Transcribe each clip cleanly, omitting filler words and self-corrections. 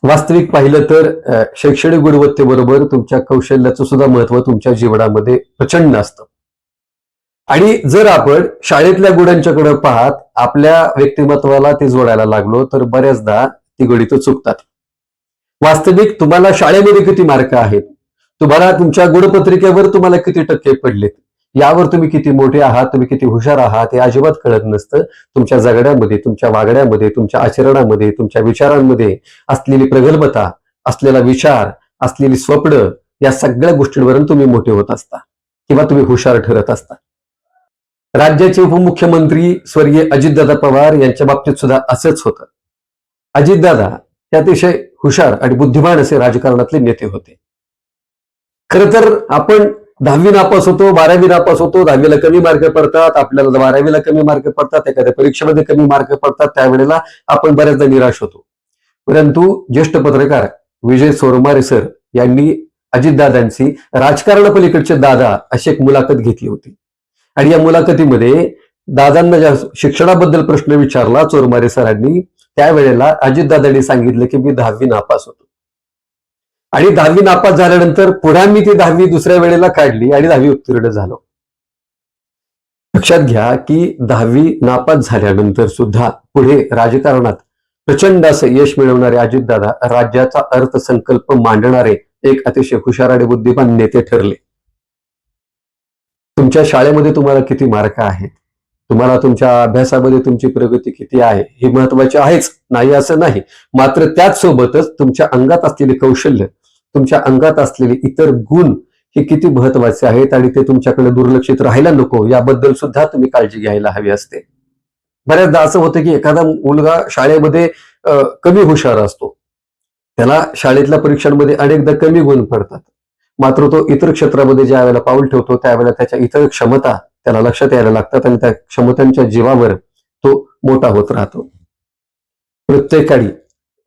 वास्तविक पाहिलं तर शैक्षणिक गुणवत्तेबरोबर तुमच्या कौशल्याचं सुद्धा महत्व तुमच्या जीवनामध्ये प्रचंड असतं. आणि जर आपण शाळेतल्या गुणांच्याकडे पाहत आपल्या व्यक्तिमत्वाला ते जोडायला लागलो तर बऱ्याचदा ती गणितं चुकतात. वास्तविक तुम्हाला शाळेमध्ये किती मार्क आहेत, तुम्हाला तुमच्या गुणपत्रिकेवर तुम्हाला किती टक्के पडलेत, यावर तुम्ही किती मोठे आहात, तुम्ही किती हुशार आहात हे अजिबात कळत नसतं. तुमच्या जगण्यामध्ये, तुमच्या वागण्यामध्ये, तुमच्या आचरणामध्ये, तुमच्या विचारांमध्ये असलेली प्रगल्भता, असलेला विचार, असलेली स्वप्न, या सगळ्या गोष्टींवरून तुम्ही मोठे होत असता किंवा तुम्ही हुशार ठरत असता. राज्याचे उपमुख्यमंत्री स्वर्गीय अजितदादा पवार यांच्या बाबतीत सुद्धा असंच होतं. अजितदादा हे अतिशय हुशार आणि बुद्धिमान असे राजकारणातले नेते होते. खरं तर आपण 10वी नापास होतो, 12वी नापास होतो, 10वीला कमी मार्क पडतात, आपल्याला 12वीला कमी मार्क पडतात, एखाद्या परीक्षेमध्ये कमी मार्क पडतात, त्यावेळेला आपण बऱ्याचदा निराश होतो. परंतु ज्येष्ठ पत्रकार विजय सोरमारे सर यांनी अजितदादांची राजकारणापलीकडचे दादा अशी एक मुलाखत घेतली होती. आणि या मुलाखतीमध्ये दादांना ज्या शिक्षणाबद्दल प्रश्न विचारला चोरमारे सरांनी, त्यावेळेला अजितदादांनी सांगितलं की मी 10वी नापास होतो आणि 10वी नापास झाल्यानंतर पुन्हा मी ती 10वी दुसऱ्या वेळेला काढली आणि 10वी उत्तीर्ण झालो. लक्षात घ्या की 10वी नापास झाल्यानंतर सुद्धा पुढे राजकारणात प्रचंड असं यश मिळवणारे अजितदादा राज्याचा अर्थसंकल्प मांडणारे एक अतिशय हुशार आणि बुद्धिमान नेते ठरले. तुमच्या शाळेमध्ये तुम्हाला किती मार्क आहेत, तुम्हाला तुमच्या अभ्यासामध्ये तुमची प्रगती किती आहे हे महत्वाचे आहेच, नाही असं नाही. मात्र त्याच सोबतच तुमच्या अंगात असलेले कौशल्य, तुमच्या अंगात असलेले इतर गुण हे किती महत्वाचे आहेत आणि ते तुमच्याकडे दुर्लक्षित राहायला नको याबद्दल सुद्धा तुम्ही काळजी घ्यायला हवी असते. बऱ्याचदा असं होतं की एखादा मुलगा शाळेमध्ये कमी हुशार असतो, त्याला शाळेतल्या परीक्षांमध्ये अनेकदा कमी गुण पडतात. मात्र तो इतर क्षेत्रामध्ये ज्या वेळेला पाऊल ठेवतो त्यावेळेला त्याच्या इतर क्षमता त्याला लक्षात यायला लागतात आणि त्या क्षमतांच्या जीवावर तो मोठा होत राहतो. प्रत्येकाने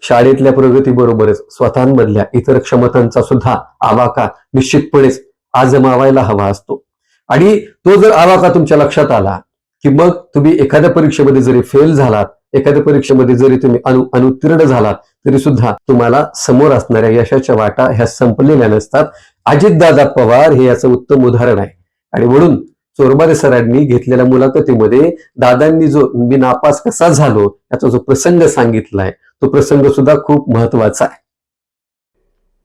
शाळेतल्या प्रगतीबरोबरच स्वतःमधल्या इतर क्षमतांचा सुद्धा आवाका निश्चितपणेच आजमावायला हवा असतो. आणि तो जर आवाका तुमच्या लक्षात आला की मग तुम्ही एखाद्या परीक्षेमध्ये जरी फेल झालात, एखाद्या परीक्षेमध्ये जरी तुम्ही अनुत्तीर्ण झालात तरी सुद्धा तुम्हाला समोर असणाऱ्या यशाच्या वाटा ह्या संपलेल्या नसतात. अजितदादा पवार हे याचं उत्तम उदाहरण आहे. आणि म्हणून चोरमारे सरांनी घेतलेल्या मुलाखतीमध्ये दादांनी जो मी नापास कसा झालो याचा जो प्रसंग सांगितलाय तो प्रसंग सुद्धा खूप महत्वाचा आहे.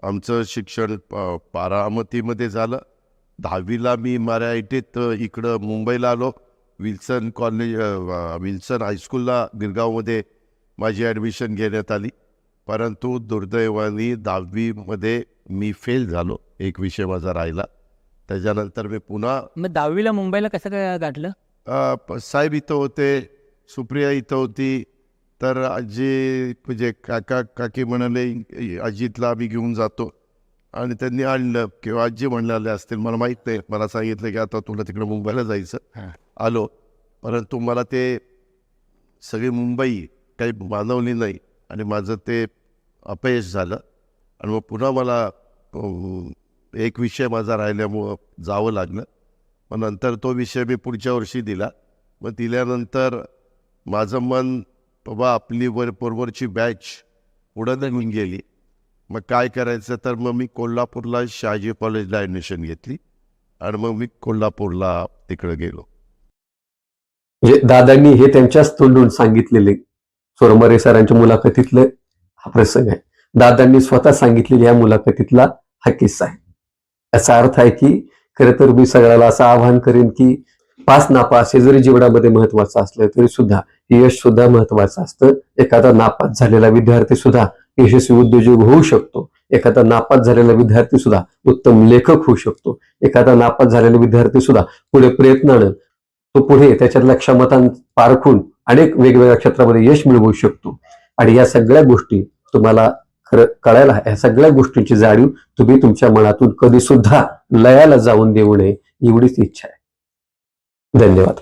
आमचं शिक्षण बारामतीमध्ये झालं. 10वीला मी मराठीत इकडं मुंबईला आलो. विल्सन कॉलेज विल्सन हायस्कूलला गिरगावमध्ये माझी ॲडमिशन घेण्यात आली. परंतु दुर्दैवाने 10वीमध्ये मी फेल झालो, एक विषय माझा राहिला. त्याच्यानंतर मी पुन्हा मग 10वीला मुंबईला कसं काय गाठलं? साहेब इथं होते, सुप्रिया इथं होती, तर आजी म्हणजे काका काकी म्हणाले अजितला आम्ही घेऊन जातो आणि त्यांनी आणलं किंवा आजी म्हणलेले असतील मला माहीत नाही. मला सांगितलं की आता तुला तिकडे मुंबईला जायचं. आलो, परंतु मला ते सगळी मुंबई काही मानवली नाही आणि माझं ते अपयश झालं. आणि मग पुन्हा मला एक विषय माझा राहिल्यामुळं जावं लागलं. मग नंतर तो विषय मी पुढच्या वर्षी दिला. मग दिल्यानंतर माझं मन बाबा आपली बरोबरची बॅच पुढं निघून गेली. मग काय करायचं, तर मग मी कोल्हापूरला शहाजी कॉलेजला ॲडमिशन घेतली आणि मग मी कोल्हापूरला तिकडे गेलो. म्हणजे दादांनी हे त्यांच्याच तोंडून सांगितलेले चोरमारे सरांच्या मुलाखतीतलं हा प्रसंग आहे. दादांनी स्वतः सांगितलेल्या या मुलाखतीतला हा किस्सा आहे. याचा अर्थ आहे की खरं तर मी सगळ्याला असं आवाहन करेन की पास नापास हे जरी जीवनामध्ये महत्वाचं असलं तरी सुद्धा यश सुद्धा महत्वाचं असतं. एखादा नापास झालेला विद्यार्थी सुद्धा यशस्वी उद्योजक होऊ शकतो. एखादा नापास झालेला विद्यार्थी सुद्धा उत्तम लेखक होऊ शकतो. एखादा नापास झालेला विद्यार्थी सुद्धा पुढे प्रयत्नानं तो पुढे त्याच्यातल्या क्षमता पारखून अनेक वेगवेगळ्या क्षेत्रामध्ये यश मिळवू शकतो. आणि या सगळ्या गोष्टी तुम्हाला खरं कळायला, या सगळ्या गोष्टींची जाणीव तुम्ही तुमच्या मनातून कधी सुद्धा लयाला जाऊन देऊ नये एवढीच इच्छा आहे. धन्यवाद.